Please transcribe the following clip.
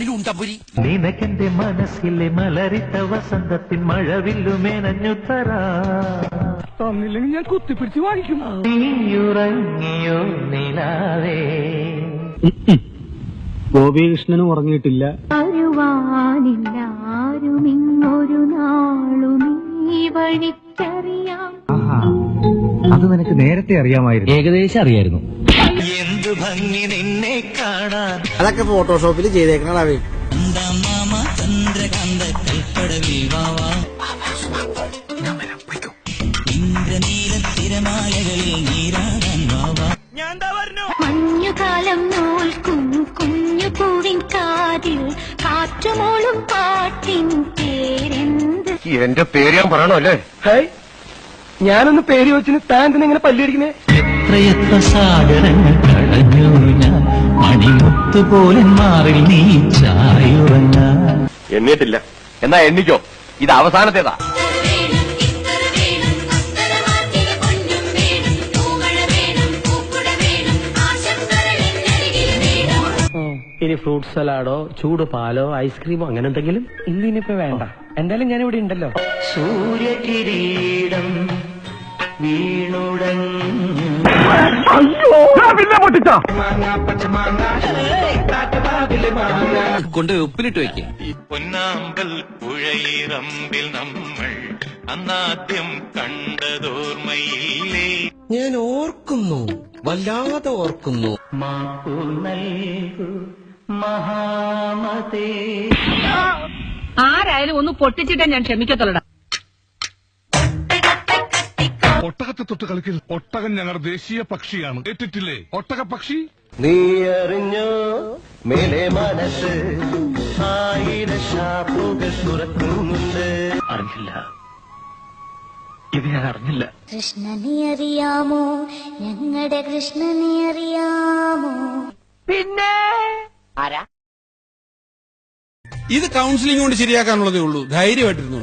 കണ്ണിൽ ഉണ്ടപ്പൊരി. നിനക്കെന്റെ മനസ്സിലെ മലരിട്ട വസന്തത്തിൻ മഴവില്ലുമേനഞ്ഞു തരാ. തന്നില്ലെങ്കിൽ ഞാൻ കുത്തിപ്പിടിച്ച് വാങ്ങിക്കും. നീയുറങ്ങിയോ നിലാവേ. ഗോപികൃഷ്ണനും ഉറങ്ങിയിട്ടില്ല. ആരുമിങ്ങൊരു നാളും ഈ വഴിക്കറിയാം. അത് നിനക്ക് നേരത്തെ അറിയാമായിരുന്നു. ഏകദേശം അറിയായിരുന്നു. എന്തു ഭംഗി നിന്നെ കാണാൻ. അതൊക്കെ ഫോട്ടോഷോപ്പിൽ ചെയ്തേക്കണേ. ചന്ദ്രകാന്ത കൽപ്പട വിവാവാ. ഇന്ദ്രനീല തിരമാലകളിൽ നീരാടാൻ വാവാ. മഞ്ഞുകാലം നോൽക്കും കുഞ്ഞു പൂവിൻ കാതിൽ കാറ്റുമോളും പാട്ടിൻ പേരെന്ത്? എന്റെ പേര് ഞാൻ പറയണോ അല്ലേ? ഞാനൊന്ന് പേര് വെച്ചിന് താൻ ഇങ്ങനെ പല്ലിടിക്കുന്നേ. എത്രയെത്ര സാഗരങ്ങൾ കടഞ്ഞു ഞാൻ മണിമുത്തുപോലെ മാറിൽ നീ ചായുറങ്ങ. എണ്ണിയിട്ടില്ല. എന്നാ എണ്ണിക്കോ, ഇത് അവസാനത്തേതാ. ഇനി ഫ്രൂട്ട് സലാഡോ ചൂട് പാലോ ഐസ്ക്രീമോ അങ്ങനെ എന്തെങ്കിലും ഇന്നിപ്പോ വേണ്ട. എന്തായാലും ഞാൻ ഇവിടെ ഉണ്ടല്ലോ. സൂര്യകിരീടം വീണുടഞ്ഞു. കൊണ്ട് ഉപ്പിലിട്ട് വെക്കേ. പൊന്നാമ്പൽ പുഴയിറമ്പിൽ നമ്മൾ അന്നാദ്യം കണ്ടതോർമ്മയില്ലേ. ഞാൻ ഓർക്കുന്നു, വല്ലാതെ ഓർക്കുന്നു. മാപ്പു നൽകു മഹാമതേ. ആരായാലും ഒന്ന് പൊട്ടിച്ചിട്ടേ ഞാൻ ക്ഷമിക്കത്തുള്ളടാ. ഒട്ടകത്തെ തൊട്ട് കളിക്കൽ. ഒട്ടകം ഞങ്ങളുടെ ദേശീയ പക്ഷിയാണ്. ഏറ്റിട്ടില്ലേ ഒട്ടക പക്ഷി? നീ അറിഞ്ഞോ മേലെ മനസ്സ് ആയിരം ഷാപ്പുകൾ തുറക്കുന്നുണ്ട്. അറിഞ്ഞില്ല, ഇത് ഞാൻ അറിഞ്ഞില്ല. കൃഷ്ണനെ അറിയാമോ? ഞങ്ങളുടെ കൃഷ്ണനെ അറിയാമോ? പിന്നെ ഇത് കൗൺസിലിംഗ് കൊണ്ട് ശരിയാക്കാനുള്ളതേ ഉള്ളൂ. ധൈര്യമായിട്ടിരുന്നു.